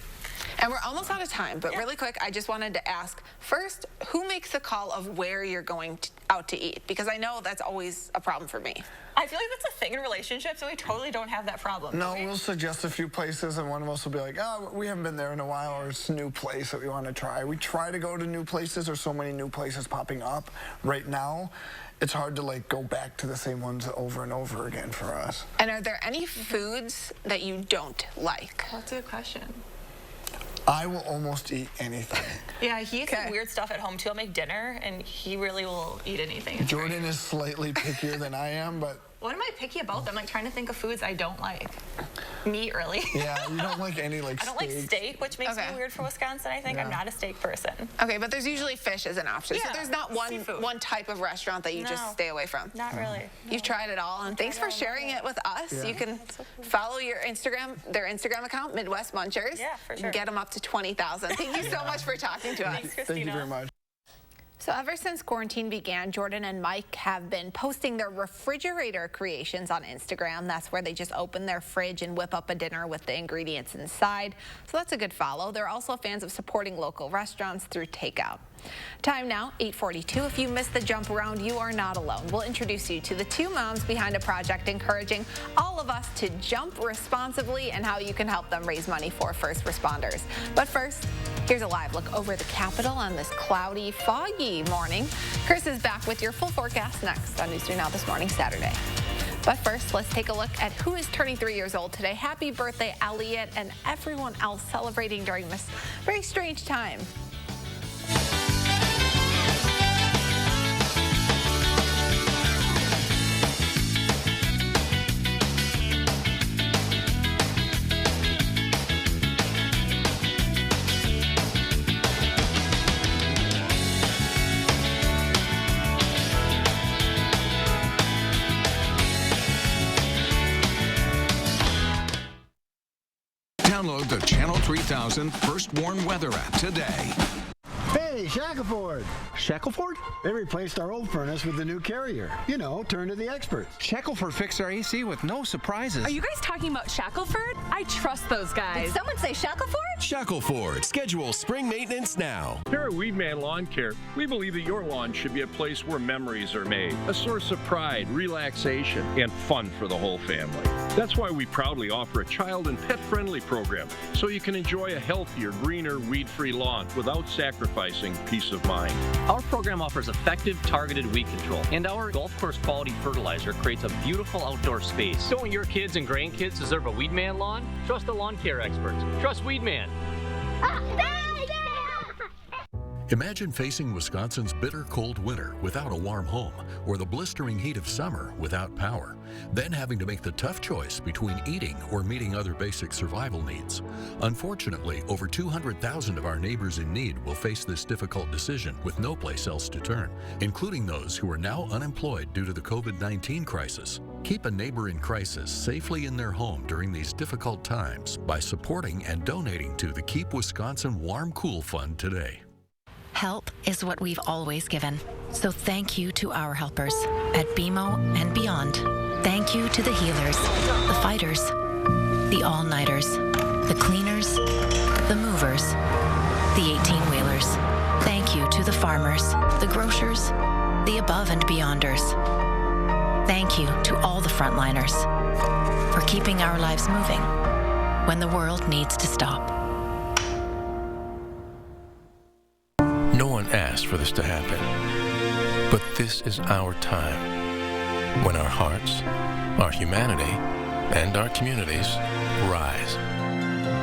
And we're almost out of time, but really quick, I just wanted to ask, first, who makes the call of where you're going out to eat? Because I know that's always a problem for me. I feel like that's a thing in relationships, and we totally don't have that problem. No, we'll suggest a few places, and one of us will be like, oh, we haven't been there in a while, or it's a new place that we want to try. We try to go to new places. There's so many new places popping up right now. It's hard to like go back to the same ones over and over again for us. And are there any foods that you don't like? That's a good question. I will almost eat anything. Yeah, he eats some weird stuff at home too. I'll make dinner, and he really will eat anything. It's Jordan is slightly pickier than I am, but... What am I picky about? I'm like trying to think of foods I don't like. Meat, really. Yeah, you don't like any like I don't like steak, which makes me weird for Wisconsin, I think. I'm not a steak person. Okay, but there's usually fish as an option. Yeah, so there's not one type of restaurant that you just stay away from. Not really. You've tried it all, and thanks for sharing it with us. Yeah. You can follow their Instagram account, Midwest Munchers. Yeah, for sure. Get them up to 20,000. Thank you so much for talking to us. Thanks, Christina. Thank you very much. So ever since quarantine began, Jordan and Mike have been posting their refrigerator creations on Instagram. That's where they just open their fridge and whip up a dinner with the ingredients inside. So that's a good follow. They're also fans of supporting local restaurants through takeout. Time now, 8:42. If you missed the jump around, you are not alone. We'll introduce you to the two moms behind a project encouraging all of us to jump responsibly and how you can help them raise money for first responders. But first, here's a live look over the Capitol on this cloudy, foggy morning. Chris is back with your full forecast next on News 3 Now This Morning, Saturday. But first, let's take a look at who is turning 3 years old today. Happy birthday, Elliot, and everyone else celebrating during this very strange time. Download the Channel 3000 First Warn Weather app today. Hey, Hey, Shackleford. Shackleford? They replaced our old furnace with the new Carrier. You know, turn to the experts. Shackleford fixed our AC with no surprises. Are you guys talking about Shackleford? I trust those guys. Did someone say Shackleford? Shackleford. Schedule spring maintenance now. Here at Weedman Lawn Care, we believe that your lawn should be a place where memories are made, a source of pride, relaxation, and fun for the whole family. That's why we proudly offer a child and pet-friendly program, so you can enjoy a healthier, greener, weed-free lawn without sacrificing peace of mind. Our program offers effective, targeted weed control, and our golf course quality fertilizer creates a beautiful outdoor space. Don't your kids and grandkids deserve a Weedman lawn? Trust the lawn care experts. Trust Weedman. Imagine facing Wisconsin's bitter cold winter without a warm home, or the blistering heat of summer without power, then having to make the tough choice between eating or meeting other basic survival needs. Unfortunately, over 200,000 of our neighbors in need will face this difficult decision with no place else to turn, including those who are now unemployed due to the COVID-19 crisis. Keep a neighbor in crisis safely in their home during these difficult times by supporting and donating to the Keep Wisconsin Warm Cool Fund today. Help is what we've always given. So thank you to our helpers at BMO and beyond. Thank you to the healers, the fighters, the all-nighters, the cleaners, the movers, the 18-wheelers. Thank you to the farmers, the grocers, the above and beyonders. Thank you to all the frontliners for keeping our lives moving when the world needs to stop. No one asked for this to happen, but this is our time, when our hearts, our humanity, and our communities rise.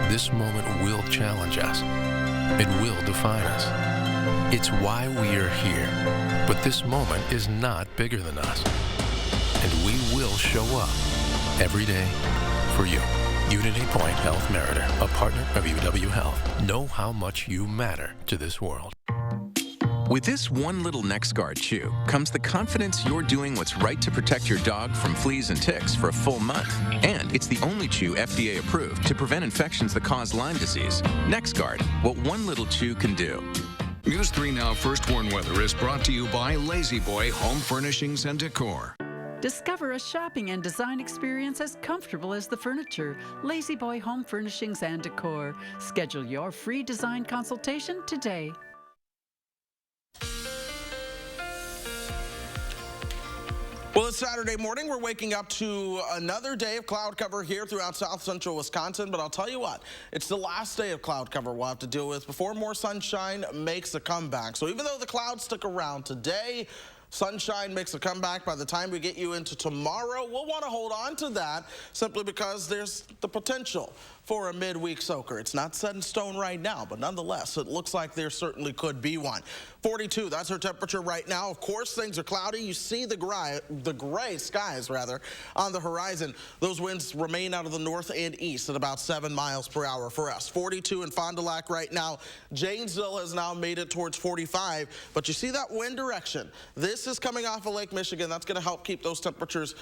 This moment will challenge us. It will define us. It's why we are here, but this moment is not bigger than us. And we will show up every day for you. Unity Point Health Meritor, a partner of UW Health. Know how much you matter to this world. With this one little NexGard chew comes the confidence you're doing what's right to protect your dog from fleas and ticks for a full month. And it's the only chew FDA approved to prevent infections that cause Lyme disease. NexGard, what one little chew can do. News 3 Now First Warn Weather is brought to you by Lazy Boy Home Furnishings and Decor. Discover a shopping and design experience as comfortable as the furniture. Lazy Boy Home Furnishings and Decor. Schedule your free design consultation today. Well, it's Saturday morning. We're waking up to another day of cloud cover here throughout south central Wisconsin. But I'll tell you what, it's the last day of cloud cover we'll have to deal with before more sunshine makes a comeback. So even though the clouds stick around today, sunshine makes a comeback by the time we get you into tomorrow. We'll want to hold on to that simply because there's the potential for a midweek soaker. It's not set in stone right now, but nonetheless, it looks like there certainly could be one. 42, that's our temperature right now. Of course, things are cloudy. You see the gray skies, rather, on the horizon. Those winds remain out of the north and east at about 7 miles per hour for us. 42 in Fond du Lac right now. Janesville has now made it towards 45, but you see that wind direction. This is coming off of Lake Michigan. That's going to help keep those temperatures,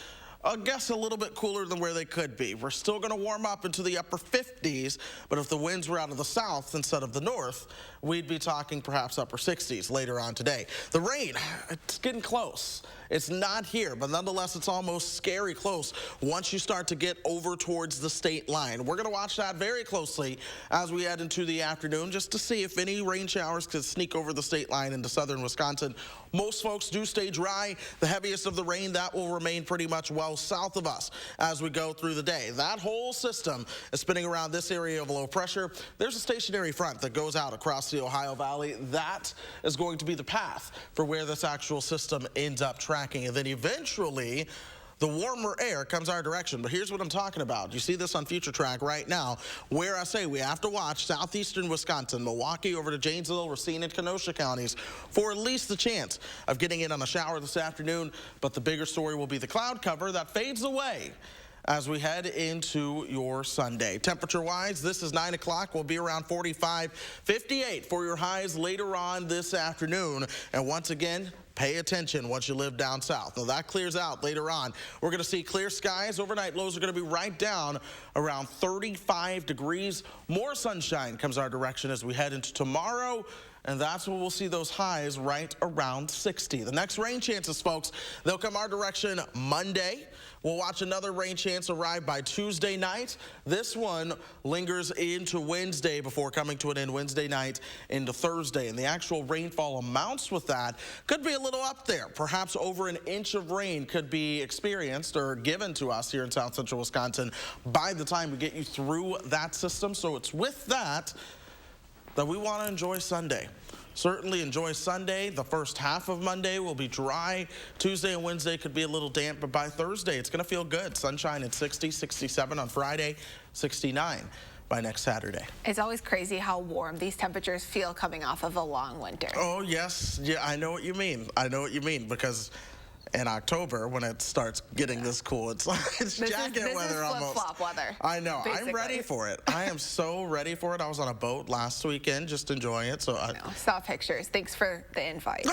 I guess, a little bit cooler than where they could be. We're still going to warm up into the upper 50s, but if the winds were out of the south instead of the north, we'd be talking perhaps upper 60s later on today. The rain, it's getting close. It's not here, but nonetheless, it's almost scary close once you start to get over towards the state line. We're going to watch that very closely as we head into the afternoon just to see if any rain showers could sneak over the state line into southern Wisconsin. Most folks do stay dry. The heaviest of the rain, that will remain pretty much well south of us as we go through the day. That whole system is spinning around this area of low pressure. There's a stationary front that goes out across the Ohio Valley. That is going to be the path for where this actual system ends up tracking. And then eventually, the warmer air comes our direction. But here's what I'm talking about. You see this on Future Track right now, where I say we have to watch southeastern Wisconsin, Milwaukee over to Janesville, Racine, and Kenosha counties for at least the chance of getting in on a shower this afternoon. But the bigger story will be the cloud cover that fades away as we head into your Sunday. Temperature-wise, this is 9 o'clock. We'll be around 45, 58 for your highs later on this afternoon. And once again, pay attention once you live down south. Now, that clears out later on. We're going to see clear skies. Overnight lows are going to be right down around 35 degrees. More sunshine comes our direction as we head into tomorrow. and that's when we'll see those highs right around 60. The next rain chances, folks, they'll come our direction Monday. We'll watch another rain chance arrive by Tuesday night. This one lingers into Wednesday before coming to an end Wednesday night into Thursday. And the actual rainfall amounts with that could be a little up there. Perhaps over an inch of rain could be experienced or given to us here in South Central Wisconsin by the time we get you through that system. So it's with that we want to enjoy Sunday. Certainly enjoy Sunday. The first half of Monday will be dry. Tuesday and Wednesday could be a little damp, but by Thursday, it's going to feel good. Sunshine at 60, 67 on Friday, 69 by next Saturday. It's always crazy how warm these temperatures feel coming off of a long winter. Oh, yes. Yeah, I know what you mean. I know what you mean, because in October, when it starts getting this cool, it's jacket weather almost. Flip-flop weather. I know. Basically. I'm ready for it. I am so ready for it. I was on a boat last weekend just enjoying it. So I saw pictures. Thanks for the invite.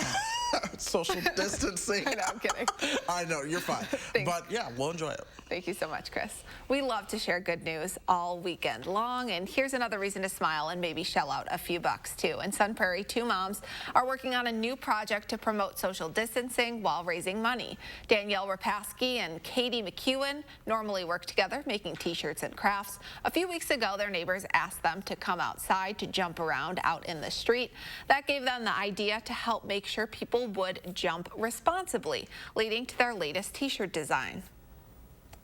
Social distancing. I know, I'm kidding. I know, you're fine. But yeah, we'll enjoy it. Thank you so much, Chris. We love to share good news all weekend long, and here's another reason to smile and maybe shell out a few bucks too. In Sun Prairie, 2 moms are working on a new project to promote social distancing while raising money. Danielle Rapaski and Katie McEwen normally work together making t-shirts and crafts. A few weeks ago, their neighbors asked them to come outside to jump around out in the street. That gave them the idea to help make sure people would jump responsibly, leading to their latest t-shirt design.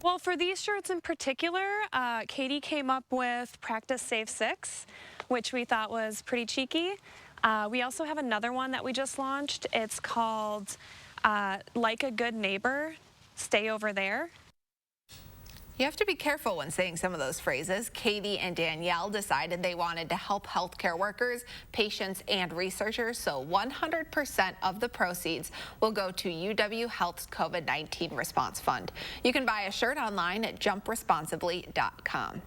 Well, for these shirts in particular, Katie came up with Practice Save 6, which we thought was pretty cheeky. We also have another one that we just launched. It's called Like a Good Neighbor, Stay Over There. You have to be careful when saying some of those phrases. Katie and Danielle decided they wanted to help healthcare workers, patients, and researchers, so 100% of the proceeds will go to UW Health's COVID-19 Response Fund. You can buy a shirt online at jumpresponsibly.com.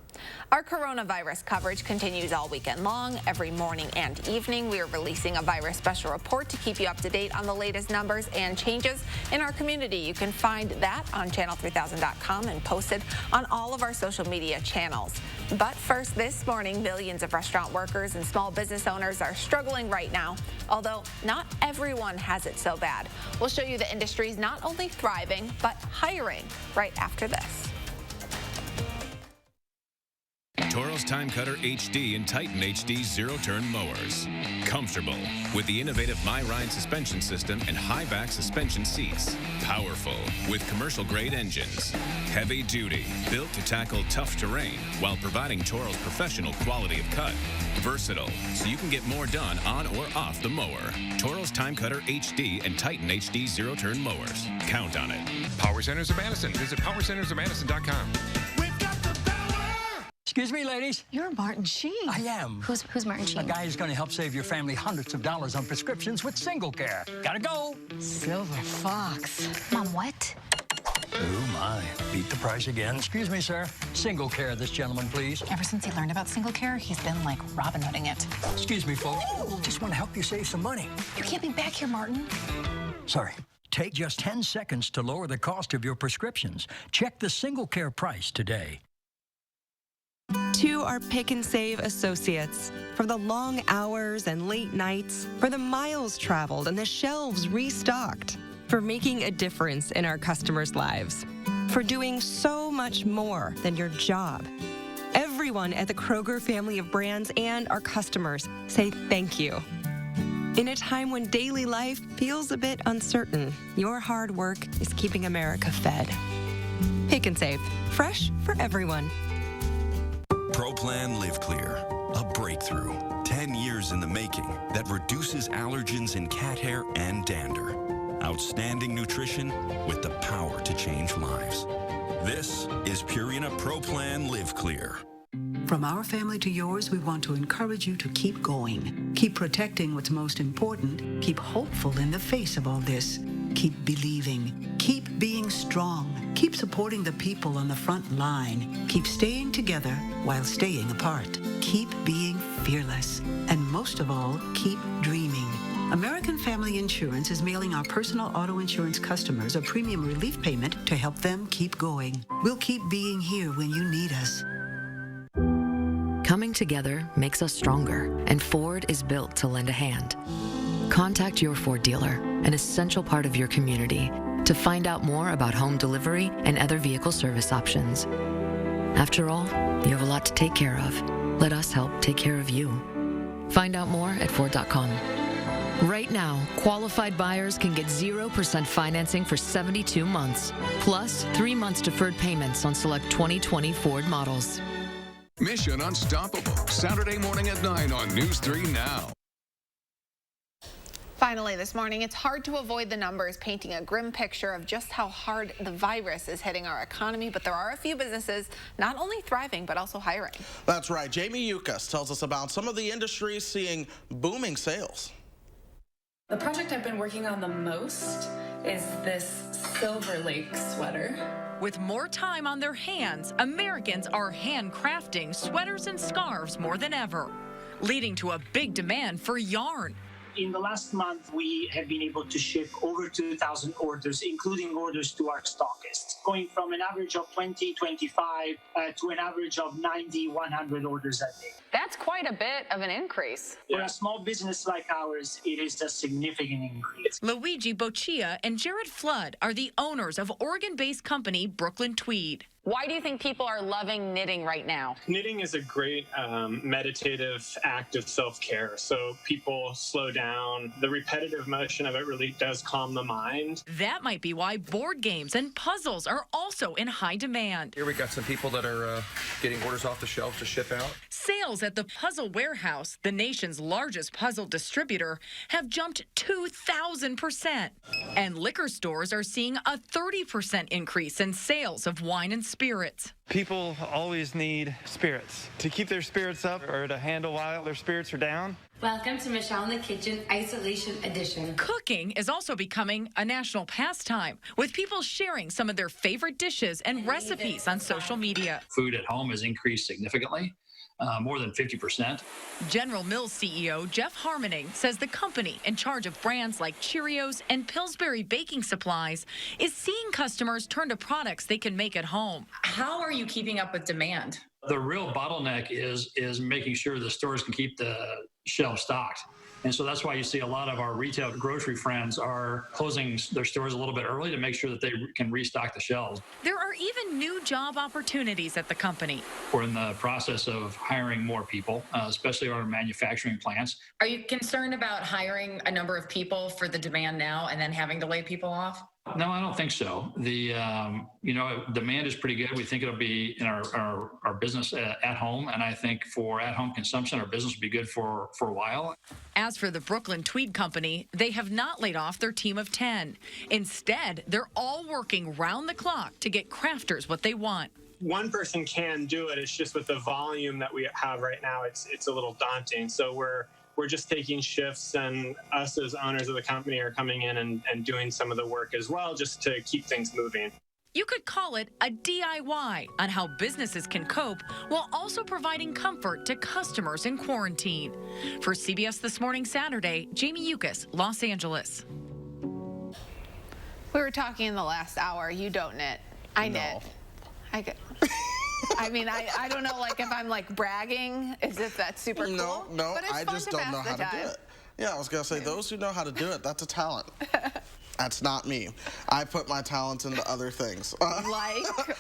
Our coronavirus coverage continues all weekend long. Every morning and evening, we are releasing a virus special report to keep you up to date on the latest numbers and changes in our community. You can find that on channel3000.com and posted on all of our social media channels. But first, this morning, millions of restaurant workers and small business owners are struggling right now, although not everyone has it so bad. We'll show you the industries not only thriving, but hiring right after this. Toro's Time Cutter HD and Titan HD zero-turn mowers. Comfortable with the innovative MyRide suspension system and high-back suspension seats. Powerful with commercial-grade engines. Heavy-duty, built to tackle tough terrain while providing Toro's professional quality of cut. Versatile, so you can get more done on or off the mower. Toro's Time Cutter HD and Titan HD zero-turn mowers. Count on it. Power Centers of Madison. Visit powercentersofmadison.com. Excuse me, ladies. You're Martin Sheen. I am. Who's Martin Sheen? A guy who's going to help save your family hundreds of dollars on prescriptions with Single Care. Gotta go. Silver Fox. Mom, what? Oh, my. Beat the price again. Excuse me, sir. Single Care, this gentleman, please. Ever since he learned about Single Care, he's been like Robin Hooding it. Excuse me, folks. Just want to help you save some money. You can't be back here, Martin. Sorry. Take just 10 seconds to lower the cost of your prescriptions. Check the Single Care price today. To our Pick and Save associates, for the long hours and late nights, for the miles traveled and the shelves restocked, for making a difference in our customers' lives, for doing so much more than your job. Everyone at the Kroger family of brands and our customers say thank you. In a time when daily life feels a bit uncertain, your hard work is keeping America fed. Pick and Save, fresh for everyone. ProPlan Live Clear, a breakthrough, 10 years in the making, that reduces allergens in cat hair and dander. Outstanding nutrition with the power to change lives. This is Purina ProPlan Live Clear. From our family to yours, we want to encourage you to keep going. Keep protecting what's most important. Keep hopeful in the face of all this. Keep believing. Keep being strong. Keep supporting the people on the front line. Keep staying together while staying apart. Keep being fearless. And most of all, keep dreaming. American Family Insurance is mailing our personal auto insurance customers a premium relief payment to help them keep going. We'll keep being here when you need us. Coming together makes us stronger, and Ford is built to lend a hand. Contact your Ford dealer, an essential part of your community, to find out more about home delivery and other vehicle service options. After all, you have a lot to take care of. Let us help take care of you. Find out more at Ford.com. Right now, qualified buyers can get 0% financing for 72 months, plus 3 months deferred payments on select 2020 Ford models. Mission Unstoppable, Saturday morning at 9 on News 3 Now. Finally this morning, it's hard to avoid the numbers painting a grim picture of just how hard the virus is hitting our economy, but there are a few businesses not only thriving, but also hiring. That's right. Jamie Yukas tells us about some of the industries seeing booming sales. The project I've been working on the most is this Silver Lake sweater. With more time on their hands, Americans are handcrafting sweaters and scarves more than ever, leading to a big demand for yarn. In the last month, we have been able to ship over 2,000 orders, including orders to our stockists, going from an average of 20, 25 to an average of 90, 100 orders a day. That's quite a bit of an increase. For a small business like ours, it is a significant increase. Luigi Boccia and Jared Flood are the owners of Oregon-based company Brooklyn Tweed. Why do you think people are loving knitting right now? Knitting is a great meditative act of self-care. So people slow down. The repetitive motion of it really does calm the mind. That might be why board games and puzzles are also in high demand. Here we got some people that are getting orders off the shelves to ship out. Sales at the Puzzle Warehouse, the nation's largest puzzle distributor, have jumped 2,000%. And liquor stores are seeing a 30% increase in sales of wine and spirits. People always need spirits to keep their spirits up or to handle while their spirits are down. Welcome to Michelle in the Kitchen Isolation Edition. Cooking is also becoming a national pastime, with people sharing some of their favorite dishes and recipes on social media. Food at home has increased significantly. More than 50%. General Mills CEO Jeff Harmoning says the company, in charge of brands like Cheerios and Pillsbury baking supplies, is seeing customers turn to products they can make at home. How are you keeping up with demand? The real bottleneck is making sure the stores can keep the shelves stocked. And so that's why you see a lot of our retail grocery friends are closing their stores a little bit early to make sure that they can restock the shelves. There are even new job opportunities at the company. We're in the process of hiring more people, especially our manufacturing plants. Are you concerned about hiring a number of people for the demand now and then having to lay people off? No, I don't think so. The demand is pretty good. We think it'll be in our business at home, and I think for at-home consumption, our business will be good for a while. As for the Brooklyn Tweed Company, they have not laid off their team of 10. Instead, they're all working round the clock to get crafters what they want. One person can do it. It's just with the volume that we have right now, it's a little daunting. So we're just taking shifts, and us as owners of the company are coming in and doing some of the work as well, just to keep things moving. You could call it a DIY on how businesses can cope while also providing comfort to customers in quarantine. For CBS This Morning Saturday, Jamie Yukas, Los Angeles. We were talking in the last hour. You don't knit. I knit. I mean, I don't know, like, if I'm, like, bragging, as if that's super cool. No, but it's I fun just to don't know pass how the to do time. it. Yeah, I was going to say, those who know how to do it, that's a talent. That's not me. I put my talents into other things. Like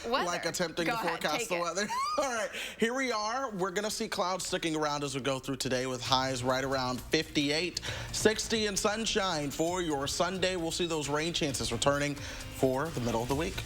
weather. Like attempting to forecast the weather. All right, here we are. We're going to see clouds sticking around as we go through today with highs right around 58, 60, and sunshine for your Sunday. We'll see those rain chances returning for the middle of the week.